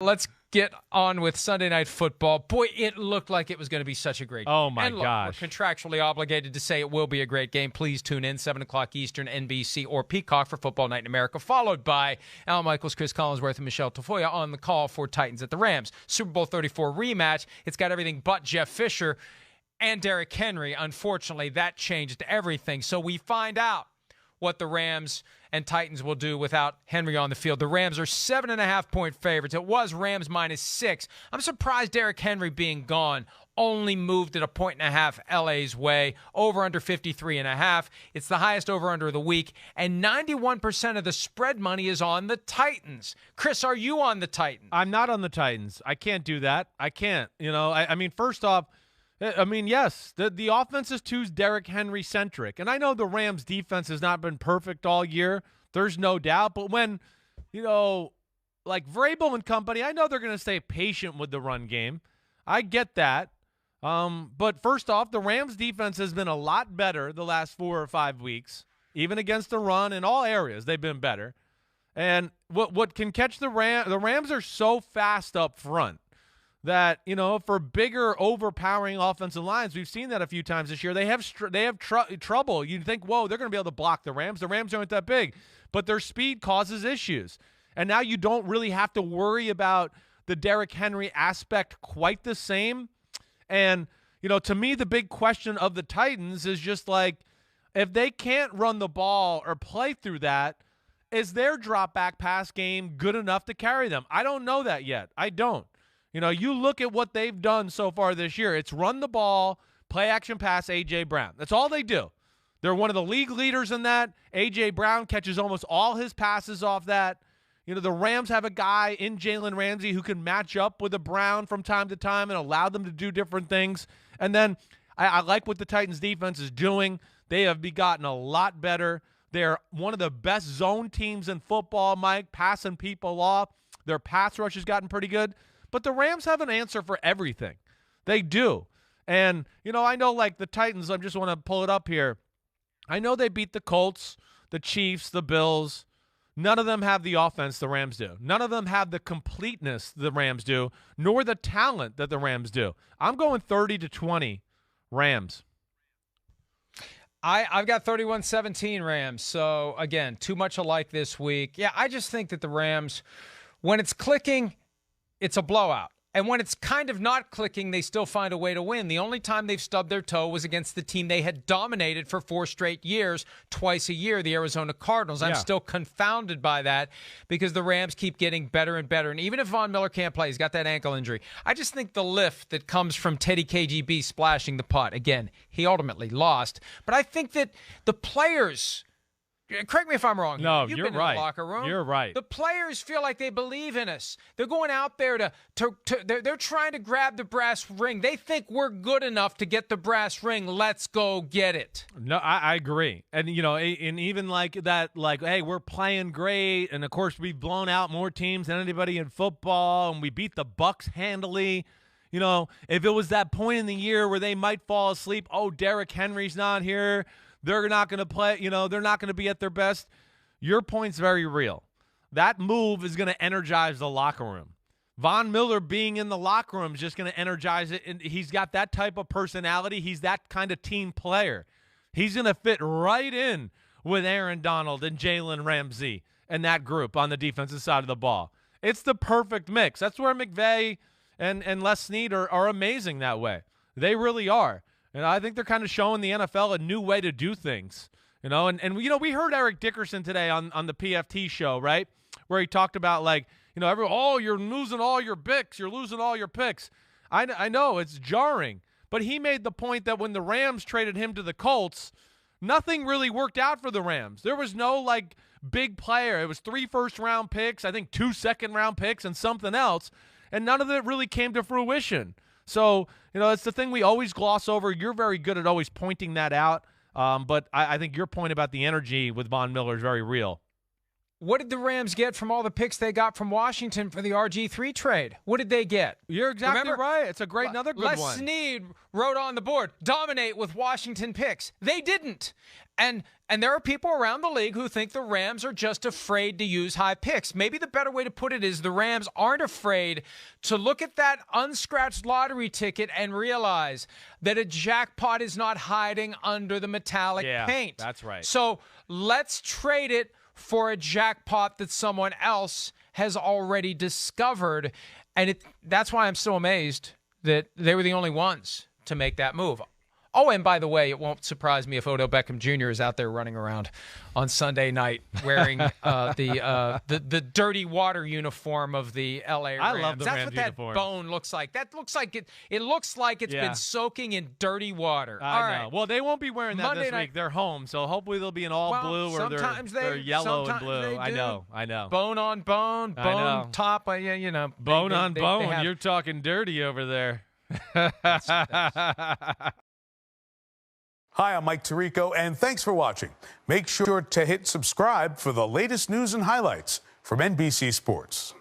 Let's get on with Sunday Night Football. Boy, it looked like it was going to be such a great game. Oh, my and look, gosh. We're contractually obligated to say it will be a great game. Please tune in, 7 o'clock Eastern, NBC or Peacock for Football Night in America, followed by Al Michaels, Chris Collinsworth, and Michelle Tafoya on the call for Titans at the Rams. Super Bowl 34 rematch. It's got everything but Jeff Fisher and Derrick Henry. Unfortunately, that changed everything. So we find out what the Rams and Titans will do without Henry on the field. The Rams are 7.5-point favorites. It was Rams -6. I'm surprised Derrick Henry being gone only moved it 1.5 LA's way. Over under 53.5. It's the highest over under of the week, and 91% of the spread money is on the Titans. Chris, are you on the Titans? I'm not on the Titans. I can't do that. I can't. I mean, first off, yes, the offense is too Derrick Henry-centric. And I know the Rams' defense has not been perfect all year. There's no doubt. But when, like Vrabel and company, I know they're going to stay patient with the run game. I get that. But first off, the Rams' defense has been a lot better the last 4 or 5 weeks. Even against the run, in all areas, they've been better. And what can catch the Rams are so fast up front that, for bigger, overpowering offensive lines, we've seen that a few times this year. They have trouble. You'd think, whoa, they're going to be able to block the Rams. The Rams aren't that big, but their speed causes issues. And now you don't really have to worry about the Derrick Henry aspect quite the same. And, to me, the big question of the Titans is just like, if they can't run the ball or play through that, is their drop-back pass game good enough to carry them? I don't know that yet. I don't. You look at what they've done so far this year. It's run the ball, play action pass, A.J. Brown. That's all they do. They're one of the league leaders in that. A.J. Brown catches almost all his passes off that. The Rams have a guy in Jalen Ramsey who can match up with a Brown from time to time and allow them to do different things. And then I like what the Titans defense is doing. They have gotten a lot better. They're one of the best zone teams in football, Mike, passing people off. Their pass rush has gotten pretty good. But the Rams have an answer for everything. They do. And, I know like the Titans, I just want to pull it up here. I know they beat the Colts, the Chiefs, the Bills. None of them have the offense the Rams do. None of them have the completeness the Rams do, nor the talent that the Rams do. I'm going 30-20 Rams. I've got 31-17 Rams. So, again, too much alike this week. Yeah, I just think that the Rams, when it's clicking, it's a blowout. And when it's kind of not clicking, they still find a way to win. The only time they've stubbed their toe was against the team they had dominated for 4 straight years, twice a year, the Arizona Cardinals. I'm still confounded by that because the Rams keep getting better and better. And even if Von Miller can't play, he's got that ankle injury. I just think the lift that comes from Teddy KGB splashing the putt, again, he ultimately lost. But I think that the players, correct me if I'm wrong. No, You've you're been right. In the locker room. You're right. The players feel like they believe in us. They're going out there they're trying to grab the brass ring. They think we're good enough to get the brass ring. Let's go get it. No, I agree. And, and even like that, like, hey, we're playing great. And, of course, we've blown out more teams than anybody in football. And we beat the Bucs handily. If it was that point in the year where they might fall asleep, oh, Derrick Henry's not here, they're not going to play, they're not going to be at their best. Your point's very real. That move is going to energize the locker room. Von Miller being in the locker room is just going to energize it. And he's got that type of personality. He's that kind of team player. He's going to fit right in with Aaron Donald and Jalen Ramsey and that group on the defensive side of the ball. It's the perfect mix. That's where McVay and Les Snead are amazing that way. They really are. And I think they're kind of showing the NFL a new way to do things, And we heard Eric Dickerson today on the PFT show, right, where he talked about like, you're losing all your picks. You're losing all your picks. I know it's jarring, but he made the point that when the Rams traded him to the Colts, nothing really worked out for the Rams. There was no like big player. It was 3 first-round picks, I think 2 second-round picks, and something else, and none of it really came to fruition. So, it's the thing we always gloss over. You're very good at always pointing that out. But I think your point about the energy with Von Miller is very real. what did the Rams get from all the picks they got from Washington for the RG3 trade? What did they get? You're exactly Remember? Right. It's a great, another good Les one. Snead wrote on the board, dominate with Washington picks. They didn't. And there are people around the league who think the Rams are just afraid to use high picks. Maybe the better way to put it is the Rams aren't afraid to look at that unscratched lottery ticket and realize that a jackpot is not hiding under the metallic paint. That's right. So let's trade it for a jackpot that someone else has already discovered. And that's why I'm so amazed that they were the only ones to make that move. Oh, and by the way, it won't surprise me if Odell Beckham Jr. is out there running around on Sunday night wearing the dirty water uniform of the L.A. Rams. I love the That's Rams what that uniform. bone looks like. That looks like it. It looks like it's been soaking in dirty water. I know. Right. Well, they won't be wearing that Monday this night. week. They're home, so hopefully they'll be in all blue or they're yellow and blue. I know. Bone on bone, bone top. You know. Bone on bone. They have, You're talking dirty over there. Hi, I'm Mike Tirico, and thanks for watching. Make sure to hit subscribe for the latest news and highlights from NBC Sports.